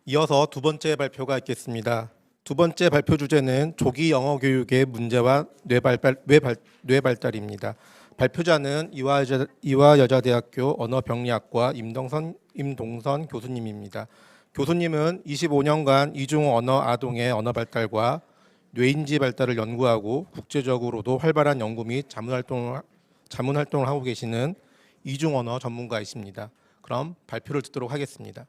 이어서 두 번째 발표가 있겠습니다. 두 번째 발표 주제는 조기 영어 교육의 문제와 뇌발달입니다. 발표자는 이화여자대학교 언어병리학과 임동선 교수님입니다. 교수님은 25년간 이중 언어 아동의 언어 발달과 뇌인지 발달을 연구하고 국제적으로도 활발한 연구 및 자문 활동을 하고 계시는 이중 언어 전문가이십니다. 그럼 발표를 듣도록 하겠습니다.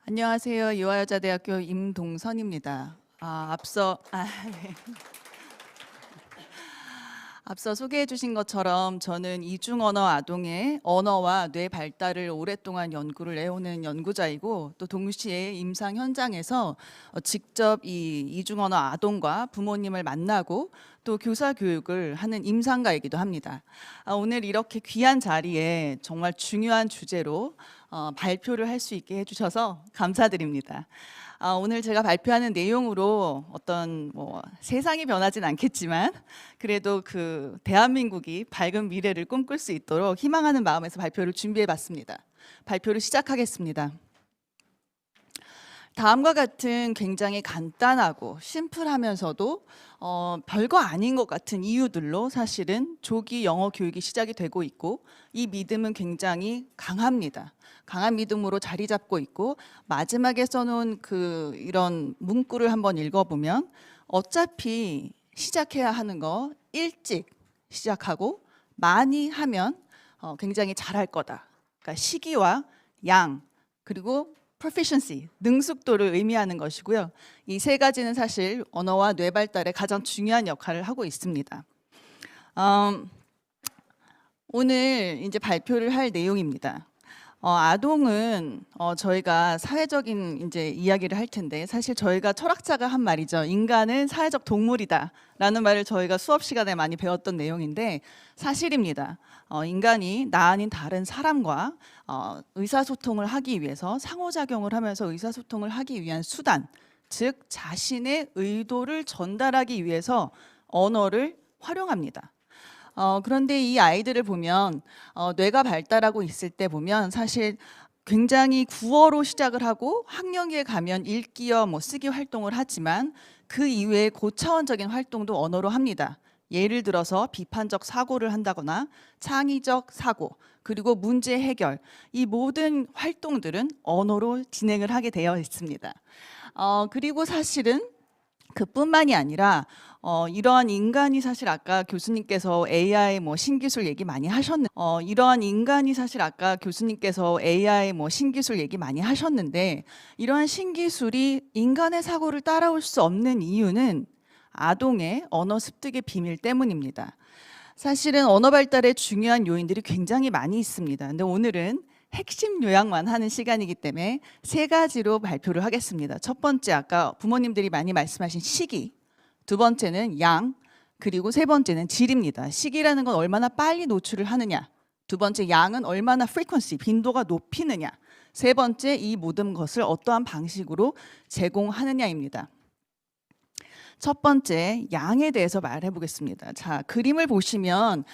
안녕하세요. 이화여자대학교 임동선입니다. 앞서 소개해 주신 것처럼 저는 이중언어 아동의 언어와 뇌 발달을 오랫동안 연구를 해오는 연구자이고, 또 동시에 임상 현장에서 직접 이 이중언어 아동과 부모님을 만나고 또 교사 교육을 하는 임상가이기도 합니다. 오늘 이렇게 귀한 자리에 정말 중요한 주제로 발표를 할 수 있게 해주셔서 감사드립니다. 오늘 제가 발표하는 내용으로 어떤 세상이 변하진 않겠지만 그래도 그 대한민국이 밝은 미래를 꿈꿀 수 있도록 희망하는 마음에서 발표를 준비해봤습니다. 발표를 시작하겠습니다. 다음과 같은 굉장히 간단하고 심플하면서도 별거 아닌 것 같은 이유들로 사실은 조기 영어 교육이 시작이 되고 있고, 이 믿음은 굉장히 강합니다. 강한 믿음으로 자리 잡고 있고, 마지막에 써놓은 이런 문구를 한번 읽어보면 어차피 시작해야 하는 거 일찍 시작하고 많이 하면 굉장히 잘할 거다. 그러니까 시기와 양, 그리고 proficiency, 능숙도를 의미하는 것이고요. 이 세 가지는 사실 언어와 뇌 발달에 가장 중요한 역할을 하고 있습니다. 오늘 이제 발표를 할 내용입니다. 아동은 저희가 사회적인 이제 이야기를 할 텐데, 사실 저희가 철학자가 한 말이죠. 인간은 사회적 동물이다라는 말을 저희가 수업 시간에 많이 배웠던 내용인데 사실입니다. 인간이 나 아닌 다른 사람과 의사소통을 하기 위해서, 상호작용을 하면서 의사소통을 하기 위한 수단, 즉 자신의 의도를 전달하기 위해서 언어를 활용합니다. 그런데 이 아이들을 보면 뇌가 발달하고 있을 때 보면 사실 굉장히 구어로 시작을 하고 학령기에 가면 읽기와 쓰기 활동을 하지만 그 이외에 고차원적인 활동도 언어로 합니다. 예를 들어서 비판적 사고를 한다거나 창의적 사고, 그리고 문제 해결, 이 모든 활동들은 언어로 진행을 하게 되어 있습니다. 그리고 사실은 그뿐만이 아니라 이러한 인간이 사실 아까 교수님께서 AI 신기술 얘기 많이 하셨는데 이러한 신기술이 인간의 사고를 따라올 수 없는 이유는 아동의 언어 습득의 비밀 때문입니다. 사실은 언어 발달에 중요한 요인들이 굉장히 많이 있습니다. 근데 오늘은 핵심 요약만 하는 시간이기 때문에 세 가지로 발표를 하겠습니다. 첫 번째, 아까 부모님들이 많이 말씀하신 시기, 두 번째는 양, 그리고 세 번째는 질입니다. 시기라는 건 얼마나 빨리 노출을 하느냐, 두 번째 양은 얼마나 frequency, 빈도가 높이느냐, 세 번째 이 모든 것을 어떠한 방식으로 제공하느냐입니다. 첫 번째, 양에 대해서 말해 보겠습니다. 자, 그림을 보시면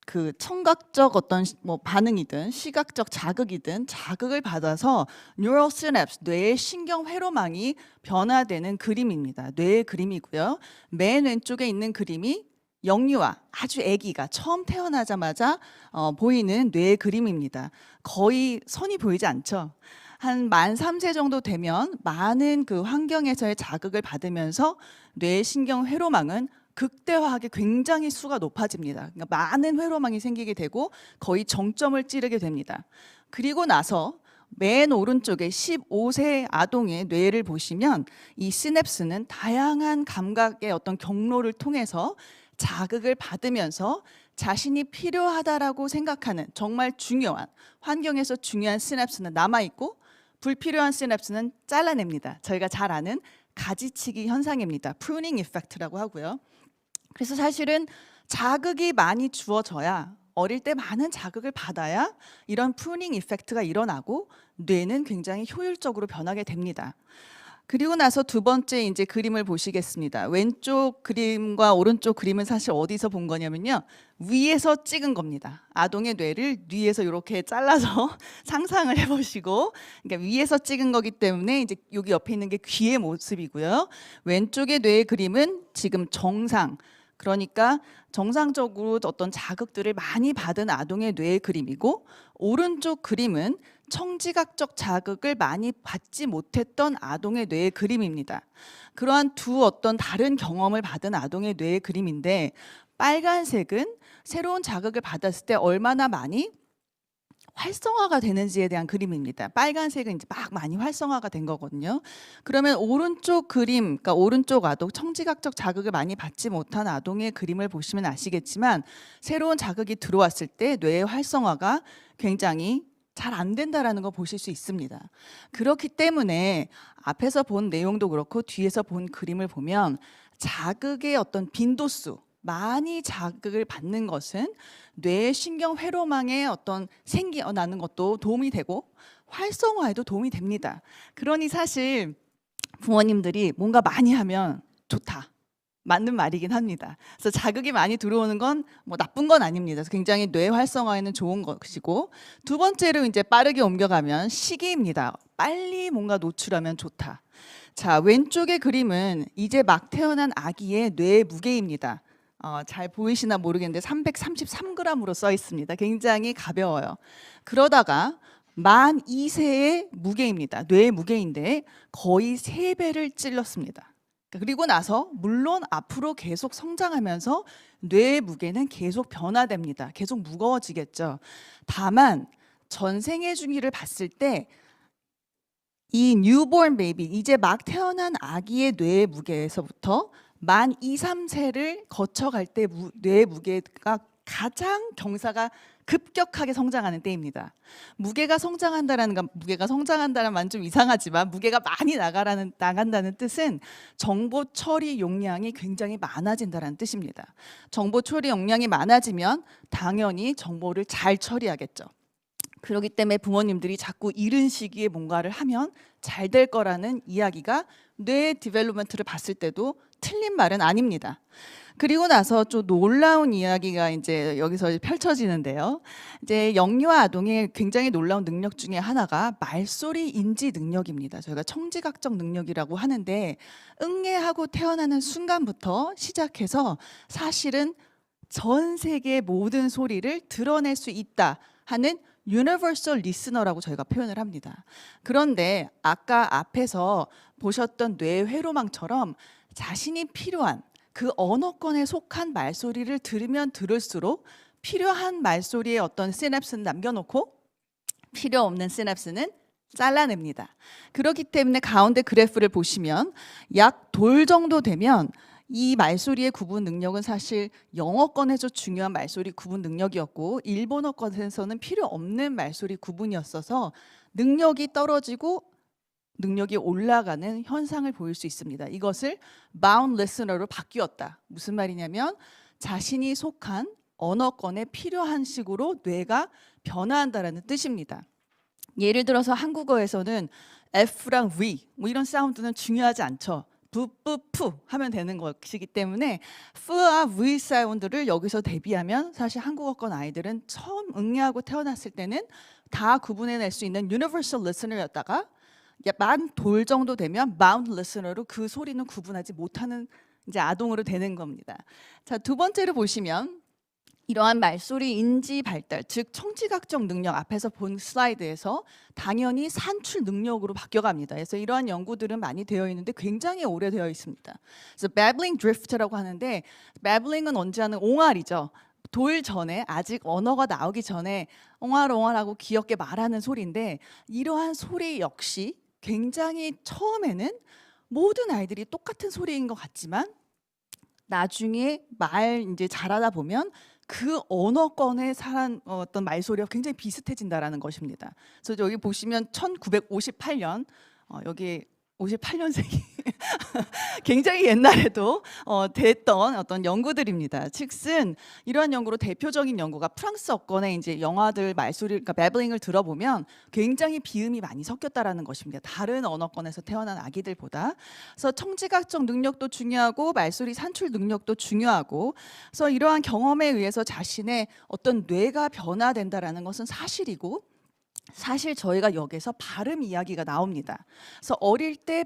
그 청각적 어떤 반응이든 시각적 자극이든 자극을 받아서 neural synapse, 뇌의 신경 회로망이 변화되는 그림입니다. 뇌의 그림이고요. 맨 왼쪽에 있는 그림이 영유아, 아주 아기가 처음 태어나자마자 보이는 뇌의 그림입니다. 거의 선이 보이지 않죠. 한 만 3세 정도 되면 많은 그 환경에서의 자극을 받으면서 뇌의 신경 회로망은 극대화하게 굉장히 수가 높아집니다. 그러니까 많은 회로망이 생기게 되고 거의 정점을 찌르게 됩니다. 그리고 나서 맨 오른쪽에 15세 아동의 뇌를 보시면 이 시냅스는 다양한 감각의 어떤 경로를 통해서 자극을 받으면서 자신이 필요하다라고 생각하는 정말 중요한 환경에서 중요한 시냅스는 남아있고 불필요한 시냅스는 잘라냅니다. 저희가 잘 아는 가지치기 현상입니다. 프루닝 이펙트라고 하고요. 그래서 사실은 자극이 많이 주어져야 어릴 때 많은 자극을 받아야 이런 프루닝 이펙트가 일어나고 뇌는 굉장히 효율적으로 변하게 됩니다. 그리고 나서 두 번째 이제 그림을 보시겠습니다. 왼쪽 그림과 오른쪽 그림은 사실 어디서 본 거냐면요. 위에서 찍은 겁니다. 아동의 뇌를 위에서 이렇게 잘라서 상상을 해보시고, 그러니까 위에서 찍은 거기 때문에 이제 여기 옆에 있는 게 귀의 모습이고요. 왼쪽의 뇌의 그림은 지금 정상, 그러니까 정상적으로 어떤 자극들을 많이 받은 아동의 뇌의 그림이고, 오른쪽 그림은 청지각적 자극을 많이 받지 못했던 아동의 뇌의 그림입니다. 그러한 두 어떤 다른 경험을 받은 아동의 뇌의 그림인데, 빨간색은 새로운 자극을 받았을 때 얼마나 많이 활성화가 되는지에 대한 그림입니다. 빨간색은 이제 막 많이 활성화가 된 거거든요. 그러면 오른쪽 그림, 그러니까 오른쪽 아동, 청지각적 자극을 많이 받지 못한 아동의 그림을 보시면 아시겠지만, 새로운 자극이 들어왔을 때 뇌의 활성화가 굉장히 잘 안 된다라는 거 보실 수 있습니다. 그렇기 때문에 앞에서 본 내용도 그렇고 뒤에서 본 그림을 보면 자극의 어떤 빈도수, 많이 자극을 받는 것은 뇌 신경 회로망에 어떤 생겨나는 것도 도움이 되고 활성화에도 도움이 됩니다. 그러니 사실 부모님들이 뭔가 많이 하면 좋다, 맞는 말이긴 합니다. 그래서 자극이 많이 들어오는 건 뭐 나쁜 건 아닙니다. 그래서 굉장히 뇌 활성화에는 좋은 것이고, 두 번째로 이제 빠르게 옮겨가면 시기입니다. 빨리 뭔가 노출하면 좋다. 자, 왼쪽의 그림은 이제 막 태어난 아기의 뇌 무게입니다. 잘 보이시나 모르겠는데 333g으로 써 있습니다. 굉장히 가벼워요. 그러다가 만 2세의 무게입니다. 뇌 무게인데 거의 3배를 찔렀습니다. 그리고 나서 물론 앞으로 계속 성장하면서 뇌의 무게는 계속 변화됩니다. 계속 무거워지겠죠. 다만 전생의 중기를 봤을 때 이 뉴본 베이비, 이제 막 태어난 아기의 뇌의 무게에서부터 만 2, 3세를 거쳐갈 때 뇌의 무게가 가장 경사가 급격하게 성장하는 때입니다. 무게가 성장한다는 말 좀 이상하지만, 무게가 많이 나간다는 뜻은 정보 처리 용량이 굉장히 많아진다는 뜻입니다. 정보 처리 용량이 많아지면 당연히 정보를 잘 처리하겠죠. 그렇기 때문에 부모님들이 자꾸 이른 시기에 뭔가를 하면 잘 될 거라는 이야기가 뇌 디벨롭먼트를 봤을 때도 틀린 말은 아닙니다. 그리고 나서 좀 놀라운 이야기가 이제 여기서 펼쳐지는데요. 이제 영유아 아동의 굉장히 놀라운 능력 중에 하나가 말소리 인지 능력입니다. 저희가 청지각적 능력이라고 하는데, 응애하고 태어나는 순간부터 시작해서 사실은 전 세계의 모든 소리를 드러낼 수 있다 하는 유니버설 리스너라고 저희가 표현을 합니다. 그런데 아까 앞에서 보셨던 뇌 회로망처럼 자신이 필요한 그 언어권에 속한 말소리를 들으면 들을수록 필요한 말소리의 어떤 시냅스는 남겨놓고 필요 없는 시냅스는 잘라냅니다. 그렇기 때문에 가운데 그래프를 보시면 약 돌 정도 되면 이 말소리의 구분 능력은 사실 영어권에서 중요한 말소리 구분 능력이었고, 일본어권에서는 필요 없는 말소리 구분이었어서 능력이 떨어지고 능력이 올라가는 현상을 보일 수 있습니다. 이것을 bound listener로 바뀌었다. 무슨 말이냐면 자신이 속한 언어권에 필요한 식으로 뇌가 변화한다는 뜻입니다. 예를 들어서 한국어에서는 F랑 V 뭐 이런 사운드는 중요하지 않죠. 뿌뿌푸 하면 되는 것이기 때문에 F와 V 사운드를 여기서 대비하면 사실 한국어권 아이들은 처음 응애하고 태어났을 때는 다 구분해낼 수 있는 universal listener였다가 만 돌 정도 되면 bound listener로 그 소리는 구분하지 못하는 이제 아동으로 되는 겁니다. 자, 두 번째로 보시면 이러한 말소리 인지 발달, 즉 청지각적 능력, 앞에서 본 슬라이드에서 당연히 산출 능력으로 바뀌어갑니다. 그래서 이러한 연구들은 많이 되어 있는데 굉장히 오래되어 있습니다. 그래서 babbling drift라고 하는데, babbling은 언제 하는 옹알이죠. 돌 전에, 아직 언어가 나오기 전에 옹알옹알하고 귀엽게 말하는 소리인데, 이러한 소리 역시 굉장히 처음에는 모든 아이들이 똑같은 소리인 것 같지만 나중에 이제 잘하다 보면 그 언어권의 어떤 말소리가 굉장히 비슷해진다라는 것입니다. 그래서 여기 보시면 1958년 여기 58년생이 굉장히 옛날에도 됐던 어떤 연구들입니다. 즉슨 이러한 연구로 대표적인 연구가 프랑스 어권의 이제 영화들 말소리, 그러니까 매블링을 들어보면 굉장히 비음이 많이 섞였다라는 것입니다. 다른 언어권에서 태어난 아기들보다. 그래서 청지각적 능력도 중요하고 말소리 산출 능력도 중요하고, 그래서 이러한 경험에 의해서 자신의 어떤 뇌가 변화된다라는 것은 사실이고, 사실 저희가 여기서 발음 이야기가 나옵니다. 그래서 어릴 때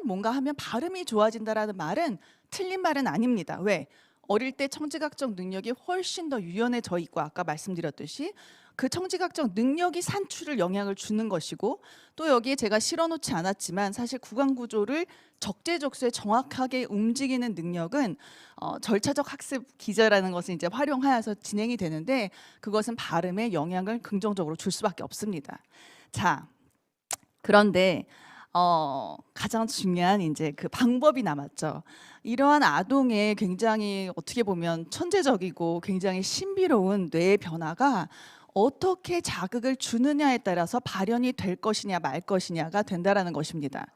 뭔가 하면 발음이 좋아진다라는 말은 틀린 말은 아닙니다. 왜? 어릴 때 청지각적 능력이 훨씬 더 유연해져 있고, 아까 말씀드렸듯이 그 청지각적 능력이 산출을 영향을 주는 것이고, 또 여기에 제가 실어놓지 않았지만 사실 구강 구조를 적재적소에 정확하게 움직이는 능력은 절차적 학습 기제라는 것을 이제 활용하여서 진행이 되는데, 그것은 발음에 영향을 긍정적으로 줄 수밖에 없습니다. 자, 그런데 가장 중요한 이제 그 방법이 남았죠. 이러한 아동의 굉장히 어떻게 보면 천재적이고 굉장히 신비로운 뇌의 변화가 어떻게 자극을 주느냐에 따라서 발현이 될 것이냐 말 것이냐가 된다라는 것입니다.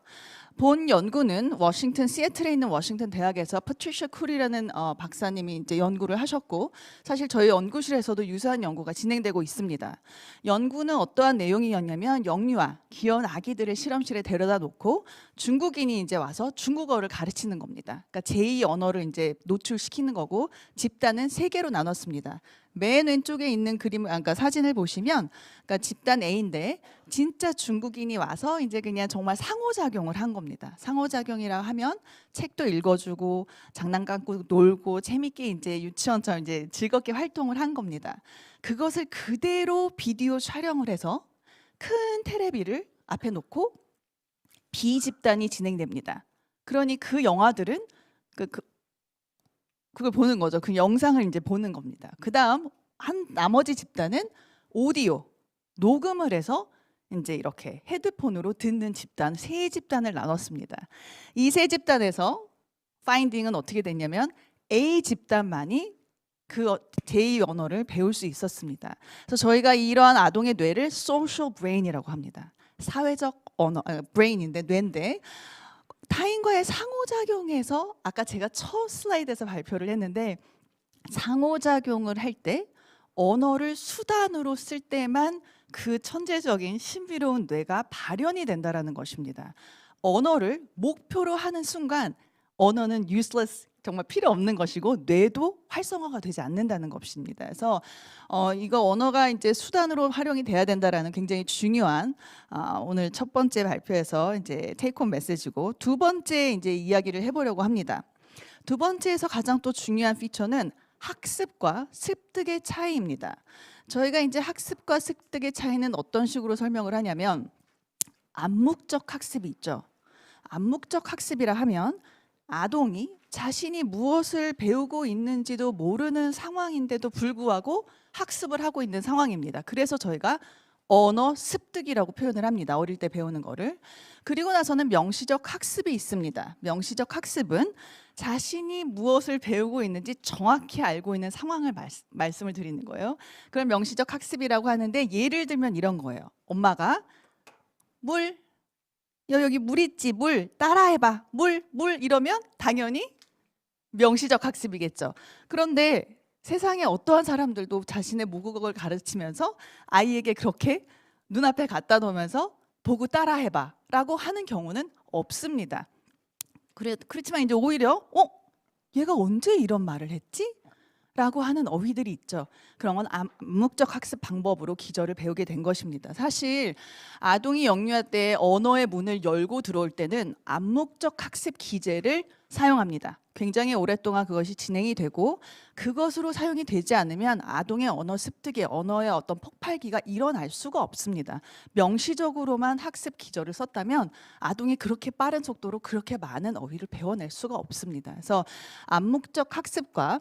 본 연구는 워싱턴 시애틀에 있는 워싱턴 대학에서 패트리샤 쿨이라는 박사님이 이제 연구를 하셨고, 사실 저희 연구실에서도 유사한 연구가 진행되고 있습니다. 연구는 어떠한 내용이었냐면, 영유아 귀여운 아기들을 실험실에 데려다 놓고 중국인이 이제 와서 중국어를 가르치는 겁니다. 그러니까 제2 언어를 이제 노출시키는 거고, 집단은 3개로 나눴습니다. 맨 왼쪽에 있는 그러니까 사진을 보시면, 그러니까 집단 A인데 진짜 중국인이 와서 이제 그냥 정말 상호작용을 한 겁니다. 상호작용이라 하면 책도 읽어주고 장난감고 놀고 재밌게 이제 유치원처럼 이제 즐겁게 활동을 한 겁니다. 그것을 그대로 비디오 촬영을 해서 큰 테레비를 앞에 놓고 B 집단이 진행됩니다. 그러니 그 영화들은 그걸 보는 거죠. 그 영상을 이제 보는 겁니다. 그다음 나머지 집단은 오디오 녹음을 해서 이제 이렇게 헤드폰으로 듣는 집단, 3집단을 나눴습니다. 이 3집단에서 파인딩은 어떻게 됐냐면, A 집단만이 그 제2 언어를 배울 수 있었습니다. 그래서 저희가 이러한 아동의 뇌를 social brain이라고 합니다. 사회적 언어, brain인데 뇌인데, 타인과의 상호작용에서 아까 제가 첫 슬라이드에서 발표를 했는데, 상호작용을 할 때 언어를 수단으로 쓸 때만 그 천재적인 신비로운 뇌가 발현이 된다라는 것입니다. 언어를 목표로 하는 순간 언어는 useless, 정말 필요 없는 것이고 뇌도 활성화가 되지 않는다는 것입니다. 그래서 이거 언어가 이제 수단으로 활용이 돼야 된다라는 굉장히 중요한 오늘 첫 번째 발표에서 이제 테이크홈 메시지고, 두 번째 이제 이야기를 해보려고 합니다. 두 번째에서 가장 또 중요한 피처는 학습과 습득의 차이입니다. 저희가 이제 학습과 습득의 차이는 어떤 식으로 설명을 하냐면, 암묵적 학습이 있죠. 암묵적 학습이라 하면 아동이 자신이 무엇을 배우고 있는지도 모르는 상황인데도 불구하고 학습을 하고 있는 상황입니다. 그래서 저희가 언어 습득이라고 표현을 합니다. 어릴 때 배우는 거를. 그리고 나서는 명시적 학습이 있습니다. 명시적 학습은 자신이 무엇을 배우고 있는지 정확히 알고 있는 상황을 말씀을 드리는 거예요. 그럼 명시적 학습이라고 하는데, 예를 들면 이런 거예요. 엄마가 물, 여기 물 있지, 물 따라해봐, 물 이러면 당연히 명시적 학습이겠죠. 그런데 세상에 어떠한 사람들도 자신의 모국어를 가르치면서 아이에게 그렇게 눈앞에 갖다 놓으면서 보고 따라해봐 라고 하는 경우는 없습니다. 그렇지만 이제 오히려 얘가 언제 이런 말을 했지? 라고 하는 어휘들이 있죠. 그런 건 암묵적 학습 방법으로 기저를 배우게 된 것입니다. 사실 아동이 영유아 때 언어의 문을 열고 들어올 때는 암묵적 학습 기제를 사용합니다. 굉장히 오랫동안 그것이 진행이 되고, 그것으로 사용이 되지 않으면 아동의 언어 습득의 언어의 어떤 폭발기가 일어날 수가 없습니다. 명시적으로만 학습 기저를 썼다면 아동이 그렇게 빠른 속도로 그렇게 많은 어휘를 배워낼 수가 없습니다. 그래서 암묵적 학습과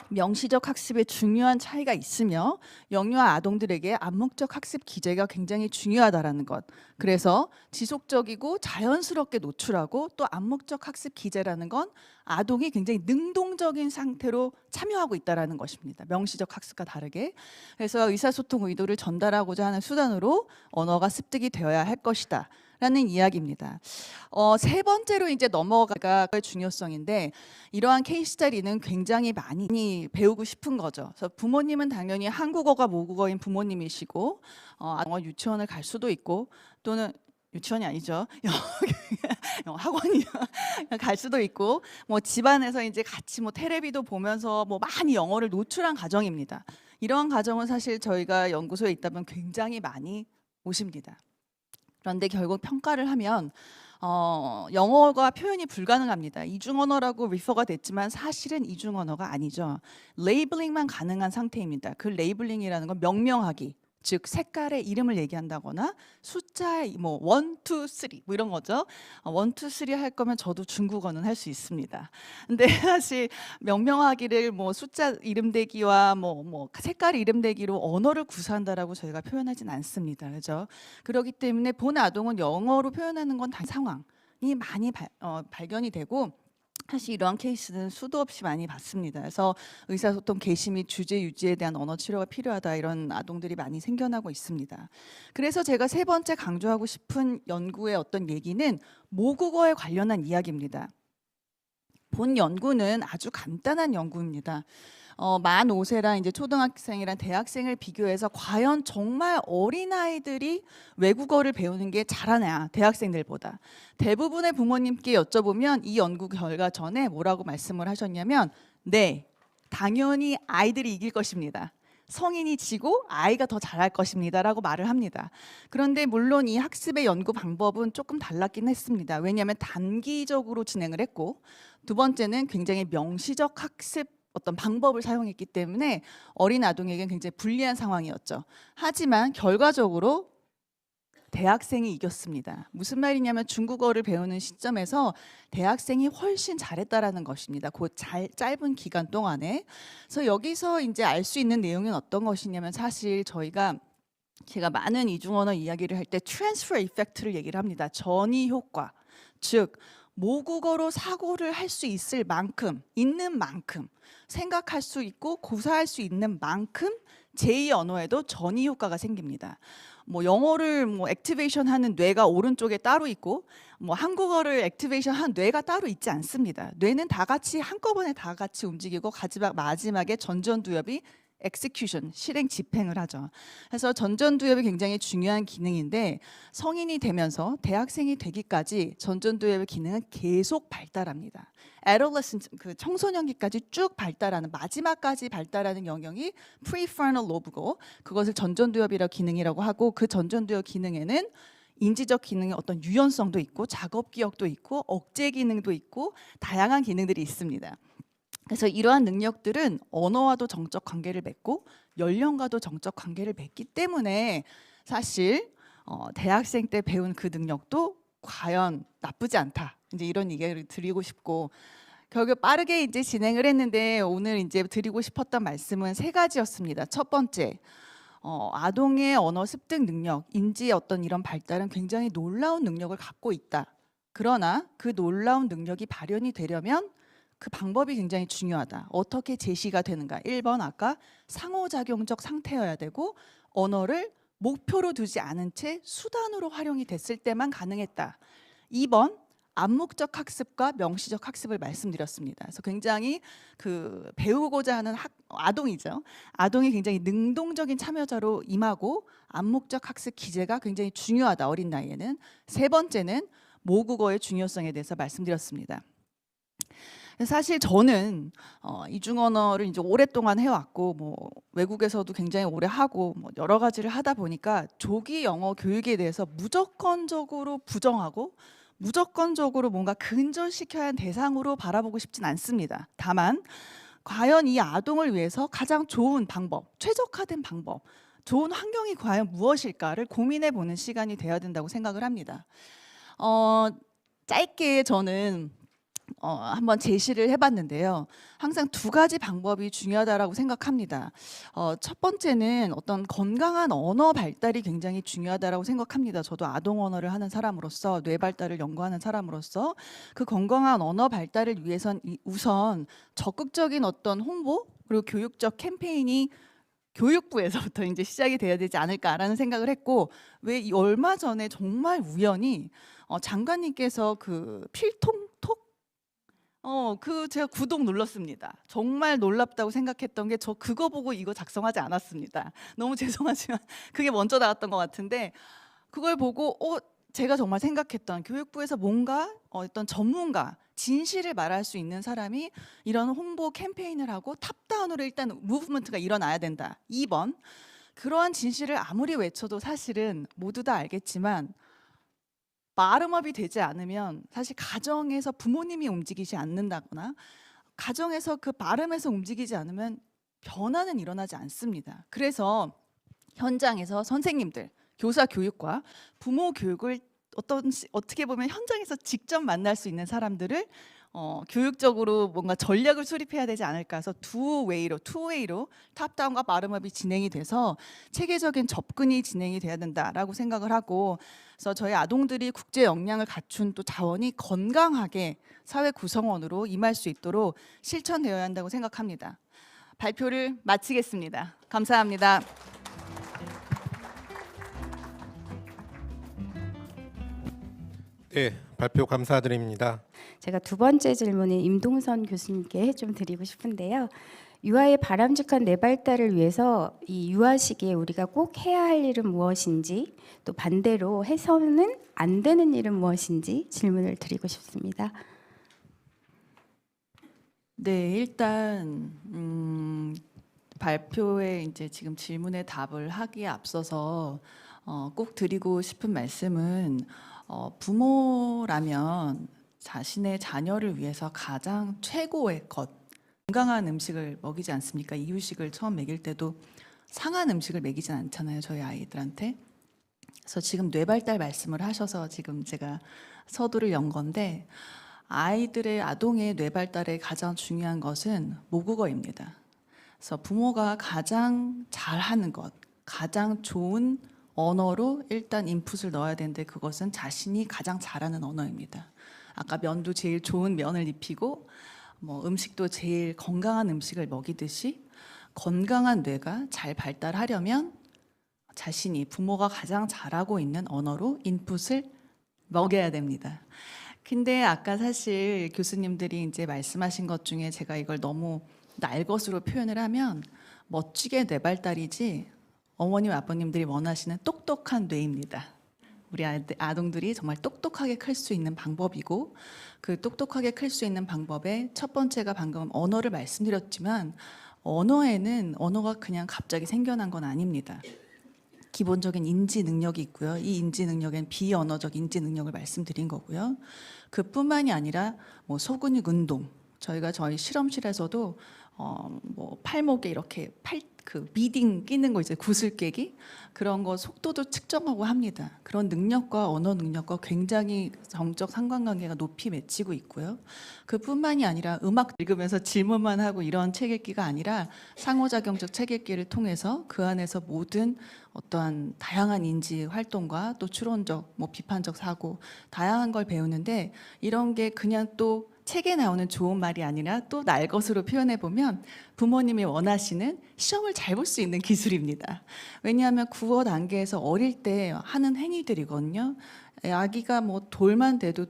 명시적 학습에 중요한 차이가 있으며, 영유아 아동들에게 암묵적 학습 기제가 굉장히 중요하다라는 것. 그래서 지속적이고 자연스럽게 노출하고, 또 암묵적 학습 기제라는 건 아동이 굉장히 능동적인 상태로 참여하고 있다라는 것입니다. 명시적 학습과 다르게. 그래서 의사소통 의도를 전달하고자 하는 수단으로 언어가 습득이 되어야 할 것이다 라는 이야기입니다. 세 번째로 이제 넘어가가 중요성인데 이러한 케이스 스터디는 굉장히 많이 배우고 싶은 거죠. 그래서 부모님은 당연히 한국어가 모국어인 부모님이시고 영어 유치원을 갈 수도 있고 또는 유치원이 아니죠. 영어 학원이 갈 수도 있고 뭐 집안에서 이제 같이 뭐 테레비도 보면서 뭐 많이 영어를 노출한 가정입니다. 이러한 가정은 사실 저희가 연구소에 있다 보면 굉장히 많이 오십니다. 그런데 결국 평가를 하면 영어가 표현이 불가능합니다. 이중 언어라고 리퍼가 됐지만 사실은 이중 언어가 아니죠. 레이블링만 가능한 상태입니다. 그 레이블링이라는 건 명명하기, 즉 색깔의 이름을 얘기한다거나 숫자의 뭐 1, 2, 3 뭐 이런 거죠. 1, 2, 3 할 거면 저도 중국어는 할 수 있습니다. 근데 사실 명명하기를 뭐 숫자 이름대기와 뭐 색깔 이름대기로 언어를 구사한다라고 저희가 표현하진 않습니다. 그죠? 그렇기 때문에 본 아동은 영어로 표현하는 건 다 상황이 많이 발견이 되고 사실 이러한 케이스는 수도 없이 많이 봤습니다. 그래서 의사소통 개시 및 주제 유지에 대한 언어 치료가 필요하다 이런 아동들이 많이 생겨나고 있습니다. 그래서 제가 세 번째 강조하고 싶은 연구의 어떤 얘기는 모국어에 관련한 이야기입니다. 본 연구는 아주 간단한 연구입니다. 만 5세랑 이제 초등학생이랑 대학생을 비교해서 과연 정말 어린아이들이 외국어를 배우는 게 잘하냐, 대학생들보다. 대부분의 부모님께 여쭤보면 이 연구 결과 전에 뭐라고 말씀을 하셨냐면 네, 당연히 아이들이 이길 것입니다. 성인이 지고 아이가 더 잘할 것입니다 라고 말을 합니다. 그런데 물론 이 학습의 연구 방법은 조금 달랐긴 했습니다. 왜냐하면 단기적으로 진행을 했고 두 번째는 굉장히 명시적 학습 어떤 방법을 사용했기 때문에 어린 아동에게는 굉장히 불리한 상황이었죠. 하지만 결과적으로 대학생이 이겼습니다. 무슨 말이냐면 중국어를 배우는 시점에서 대학생이 훨씬 잘했다라는 것입니다. 그 짧은 기간 동안에. 그래서 여기서 이제 알 수 있는 내용은 어떤 것이냐면 사실 제가 많은 이중언어 이야기를 할 때 트랜스퍼 이펙트를 얘기를 합니다. 전이 효과. 즉 모국어로 사고를 할 수 있을 만큼, 있는 만큼 생각할 수 있고 구사할 수 있는 만큼 제2 언어에도 전이 효과가 생깁니다. 뭐 영어를 액티베이션 하는 뇌가 오른쪽에 따로 있고 뭐 한국어를 액티베이션 한 뇌가 따로 있지 않습니다. 뇌는 다 같이 한꺼번에 다 같이 움직이고 마지막에 전전두엽이 execution, 실행 집행을 하죠. 그래서 전전두엽이 굉장히 중요한 기능인데 성인이 되면서 대학생이 되기까지 전전두엽의 기능은 계속 발달합니다. adolescent, 그 청소년기까지 쭉 발달하는 마지막까지 발달하는 영역이 prefrontal lobe고 그것을 전전두엽이라고 기능이라고 하고 그 전전두엽 기능에는 인지적 기능의 어떤 유연성도 있고 작업 기억도 있고 억제 기능도 있고 다양한 기능들이 있습니다. 그래서 이러한 능력들은 언어와도 정적 관계를 맺고 연령과도 정적 관계를 맺기 때문에 사실 대학생 때 배운 그 능력도 과연 나쁘지 않다. 이제 이런 얘기를 드리고 싶고 결국 빠르게 이제 진행을 했는데 오늘 이제 드리고 싶었던 말씀은 세 가지였습니다. 첫 번째, 아동의 언어 습득 능력, 인지의 어떤 이런 발달은 굉장히 놀라운 능력을 갖고 있다. 그러나 그 놀라운 능력이 발현이 되려면 그 방법이 굉장히 중요하다. 어떻게 제시가 되는가? 1번 아까 상호작용적 상태여야 되고 언어를 목표로 두지 않은 채 수단으로 활용이 됐을 때만 가능했다. 2번 암묵적 학습과 명시적 학습을 말씀드렸습니다. 그래서 굉장히 그 배우고자 하는 아동이죠. 아동이 굉장히 능동적인 참여자로 임하고 암묵적 학습 기제가 굉장히 중요하다. 어린 나이에는. 세 번째는 모국어의 중요성에 대해서 말씀드렸습니다. 사실 저는 이중언어를 이제 오랫동안 해왔고 뭐 외국에서도 굉장히 오래 하고 뭐 여러 가지를 하다 보니까 조기 영어 교육에 대해서 무조건적으로 부정하고 무조건적으로 뭔가 근절시켜야 하는 대상으로 바라보고 싶진 않습니다. 다만 과연 이 아동을 위해서 가장 좋은 방법, 최적화된 방법, 좋은 환경이 과연 무엇일까를 고민해 보는 시간이 되어야 된다고 생각을 합니다. 짧게 저는 한번 제시를 해봤는데요. 항상 두 가지 방법이 중요하다고 생각합니다. 첫 번째는 어떤 건강한 언어 발달이 굉장히 중요하다고 생각합니다. 저도 아동 언어를 하는 사람으로서 뇌 발달을 연구하는 사람으로서 그 건강한 언어 발달을 위해선 우선 적극적인 어떤 홍보 그리고 교육적 캠페인이 교육부에서부터 이제 시작이 돼야 되지 않을까라는 생각을 했고, 왜 얼마 전에 정말 우연히 장관님께서 그 필통톡 제가 구독 눌렀습니다. 정말 놀랍다고 생각했던 게 저 그거 보고 이거 작성하지 않았습니다. 너무 죄송하지만 그게 먼저 나왔던 것 같은데, 그걸 보고 제가 정말 생각했던 교육부에서 뭔가 어떤 전문가, 진실을 말할 수 있는 사람이 이런 홍보 캠페인을 하고 탑다운으로 일단 무브먼트가 일어나야 된다. 2번, 그러한 진실을 아무리 외쳐도 사실은 모두 다 알겠지만 마름업이 되지 않으면, 사실 가정에서 부모님이 움직이지 않는다거나 가정에서 그 마름에서 움직이지 않으면 변화는 일어나지 않습니다. 그래서 현장에서 선생님들, 교사 교육과 부모 교육을 어떻게 보면 현장에서 직접 만날 수 있는 사람들을 교육적으로 뭔가 전략을 수립해야 되지 않을까 해서 투웨이로 탑다운과 바텀업이 진행이 돼서 체계적인 접근이 진행이 돼야 된다라고 생각을 하고, 그래서 저희 아동들이 국제 역량을 갖춘 또 자원이 건강하게 사회 구성원으로 임할 수 있도록 실천되어야 한다고 생각합니다. 발표를 마치겠습니다. 감사합니다. 네, 발표 감사드립니다. 제가 두 번째 질문은 임동선 교수님께 좀 드리고 싶은데요. 유아의 바람직한 뇌발달을 위해서 이 유아 시기에 우리가 꼭 해야 할 일은 무엇인지, 또 반대로 해서는 안 되는 일은 무엇인지 질문을 드리고 싶습니다. 네, 일단 발표에 이제 지금 질문에 답을 하기에 앞서서 꼭 드리고 싶은 말씀은, 부모라면 자신의 자녀를 위해서 가장 최고의 것, 건강한 음식을 먹이지 않습니까? 이유식을 처음 먹일 때도 상한 음식을 먹이진 않잖아요, 저희 아이들한테. 그래서 지금 뇌발달 말씀을 하셔서 지금 제가 서두를 연 건데, 아동의 뇌발달에 가장 중요한 것은 모국어입니다. 그래서 부모가 가장 잘하는 것, 가장 좋은 언어로 일단 인풋을 넣어야 되는데, 그것은 자신이 가장 잘하는 언어입니다. 아까 면도 제일 좋은 면을 입히고 음식도 제일 건강한 음식을 먹이듯이, 건강한 뇌가 잘 발달하려면 자신이 부모가 가장 잘하고 있는 언어로 인풋을 먹여야 됩니다. 근데 아까 사실 교수님들이 이제 말씀하신 것 중에 제가 이걸 너무 날 것으로 표현을 하면 멋지게 뇌발달이지 어머님 아버님들이 원하시는 똑똑한 뇌입니다. 우리 아동들이 정말 똑똑하게 클 수 있는 방법이고, 그 똑똑하게 클 수 있는 방법의 첫 번째가 방금 언어를 말씀드렸지만, 언어가 그냥 갑자기 생겨난 건 아닙니다. 기본적인 인지 능력이 있고요. 이 인지 능력엔 비언어적 인지 능력을 말씀드린 거고요. 그뿐만이 아니라 소근육 운동, 저희 실험실에서도 팔목에 이렇게 미딩 끼는 거, 이제 구슬 깨기, 그런 거 속도도 측정하고 합니다. 그런 능력과 언어 능력과 굉장히 정적 상관관계가 높이 맺히고 있고요. 그뿐만이 아니라 음악 읽으면서 질문만 하고 이런 책 읽기가 아니라 상호작용적 책 읽기를 통해서 그 안에서 모든 어떠한 다양한 인지 활동과 또 추론적, 비판적 사고, 다양한 걸 배우는데, 이런 게 그냥 또 책에 나오는 좋은 말이 아니라 또 날 것으로 표현해 보면 부모님이 원하시는 시험을 잘 볼 수 있는 기술입니다. 왜냐하면 구어 단계에서 어릴 때 하는 행위들이거든요. 아기가 돌만 돼도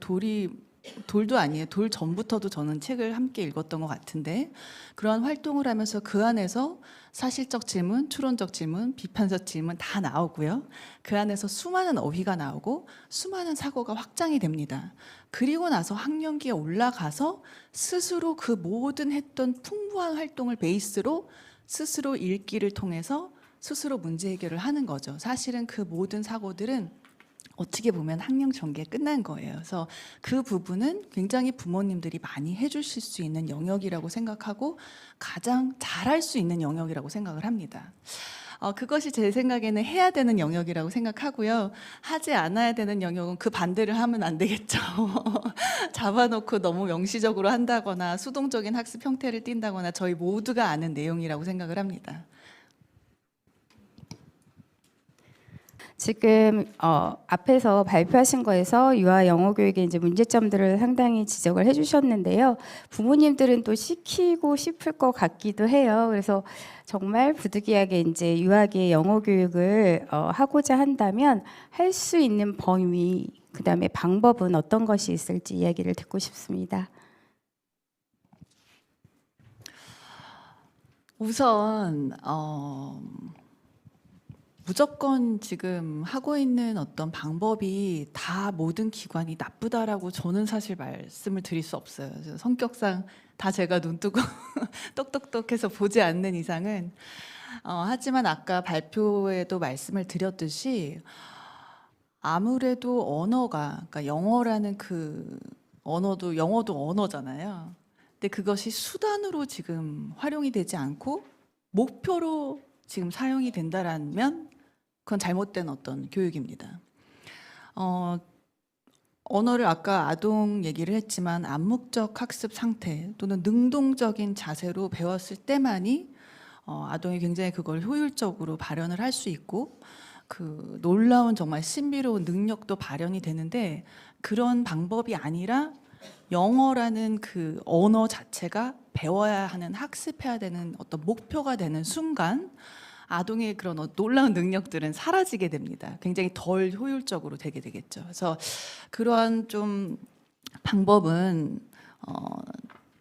돌도 아니에요. 돌 전부터도 저는 책을 함께 읽었던 것 같은데, 그러한 활동을 하면서 그 안에서 사실적 질문, 추론적 질문, 비판적 질문 다 나오고요. 그 안에서 수많은 어휘가 나오고 수많은 사고가 확장이 됩니다. 그리고 나서 학년기에 올라가서 스스로 그 모든 했던 풍부한 활동을 베이스로 스스로 읽기를 통해서 스스로 문제 해결을 하는 거죠. 사실은 그 모든 사고들은 어떻게 보면 학령 전개에 끝난 거예요. 그래서 그 부분은 굉장히 부모님들이 많이 해주실 수 있는 영역이라고 생각하고, 가장 잘할 수 있는 영역이라고 생각을 합니다. 그것이 제 생각에는 해야 되는 영역이라고 생각하고요. 하지 않아야 되는 영역은 그 반대를 하면 안 되겠죠. 잡아놓고 너무 명시적으로 한다거나 수동적인 학습 형태를 띈다거나 저희 모두가 아는 내용이라고 생각을 합니다. 지금 앞에서 발표하신 거에서 유아 영어 교육의 이제 문제점들을 상당히 지적을 해주셨는데요. 부모님들은 또 시키고 싶을 것 같기도 해요. 그래서 정말 부득이하게 이제 유아기의 영어 교육을 하고자 한다면 할 수 있는 범위, 그다음에 방법은 어떤 것이 있을지 이야기를 듣고 싶습니다. 우선 무조건 지금 하고 있는 어떤 방법이 다 모든 기관이 나쁘다라고 저는 사실 말씀을 드릴 수 없어요. 성격상 다 제가 눈 뜨고 똑똑똑해서 보지 않는 이상은 하지만 아까 발표에도 말씀을 드렸듯이 아무래도 언어가 그러니까 영어라는 그 언어도 영어도 언어잖아요. 근데 그것이 수단으로 지금 활용이 되지 않고 목표로 지금 사용이 된다라면 그건 잘못된 어떤 교육입니다. 언어를 아까 아동 얘기를 했지만 암묵적 학습 상태 또는 능동적인 자세로 배웠을 때만이 아동이 굉장히 그걸 효율적으로 발현을 할 수 있고 그 놀라운 정말 신비로운 능력도 발현이 되는데 그런 방법이 아니라 영어라는 그 언어 자체가 배워야 하는 학습해야 되는 어떤 목표가 되는 순간 아동의 그런 놀라운 능력들은 사라지게 됩니다. 굉장히 덜 효율적으로 되게 되겠죠. 그래서 그러한 좀 방법은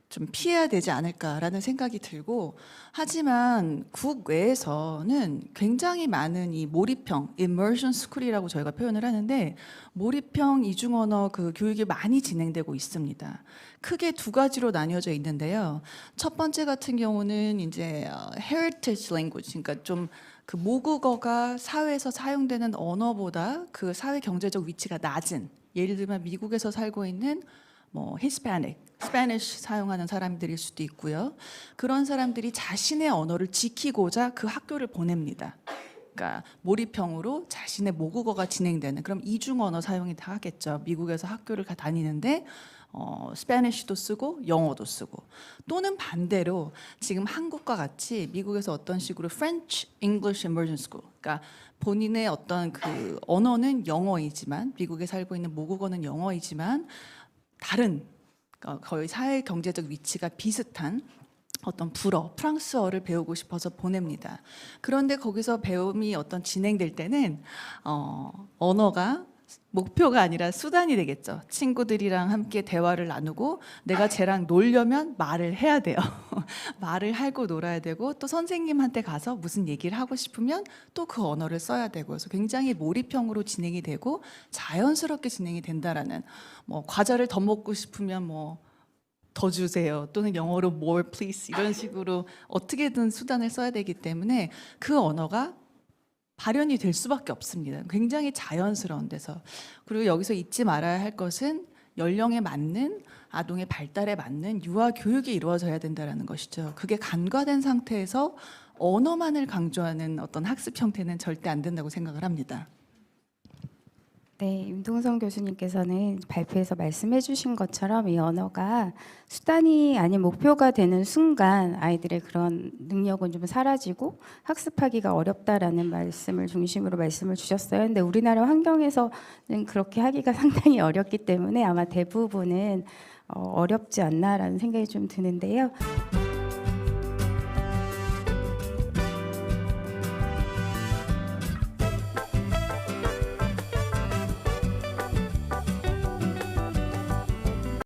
좀 피해야 되지 않을까라는 생각이 들고 하지만 국외에서는 굉장히 많은 이 몰입형, immersion school이라고 저희가 표현을 하는데 몰입형 이중언어 그 교육이 많이 진행되고 있습니다. 크게 두 가지로 나뉘어져 있는데요. 첫 번째 같은 경우는 이제 heritage language, 그러니까 좀 그 모국어가 사회에서 사용되는 언어보다 그 사회 경제적 위치가 낮은, 예를 들면 미국에서 살고 있는 뭐 히스패닉, 스페니쉬 사용하는 사람들일 수도 있고요. 그런 사람들이 자신의 언어를 지키고자 그 학교를 보냅니다. 그러니까 몰입형으로 자신의 모국어가 진행되는 그럼 이중 언어 사용이 다 하겠죠. 미국에서 학교를 다니는데 스페니쉬도 쓰고 영어도 쓰고 또는 반대로 지금 한국과 같이 미국에서 어떤 식으로 French English Immersion School, 그러니까 본인의 어떤 그 언어는 영어이지만 미국에 살고 있는 모국어는 영어이지만 다른 거의 사회 경제적 위치가 비슷한 어떤 프랑스어를 배우고 싶어서 보냅니다. 그런데 거기서 배움이 어떤 진행될 때는 언어가 목표가 아니라 수단이 되겠죠. 친구들이랑 함께 대화를 나누고 내가 쟤랑 놀려면 말을 해야 돼요. 말을 하고 놀아야 되고 또 선생님한테 가서 무슨 얘기를 하고 싶으면 또 그 언어를 써야 되고 그래서 굉장히 몰입형으로 진행이 되고 자연스럽게 진행이 된다라는 뭐 과자를 더 먹고 싶으면 뭐 더 주세요. 또는 영어로 more please 이런 식으로 어떻게든 수단을 써야 되기 때문에 그 언어가 발현이 될 수밖에 없습니다. 굉장히 자연스러운 데서. 그리고 여기서 잊지 말아야 할 것은 연령에 맞는 아동의 발달에 맞는 유아 교육이 이루어져야 된다는 것이죠. 그게 간과된 상태에서 언어만을 강조하는 어떤 학습 형태는 절대 안 된다고 생각을 합니다. 네, 임동선 교수님께서는 발표에서 말씀해 주신 것처럼 이 언어가 수단이 아닌 목표가 되는 순간 아이들의 그런 능력은 좀 사라지고 학습하기가 어렵다라는 말씀을 중심으로 말씀을 주셨어요. 근데 우리나라 환경에서는 그렇게 하기가 상당히 어렵기 때문에 아마 대부분은 어렵지 않나라는 생각이 좀 드는데요.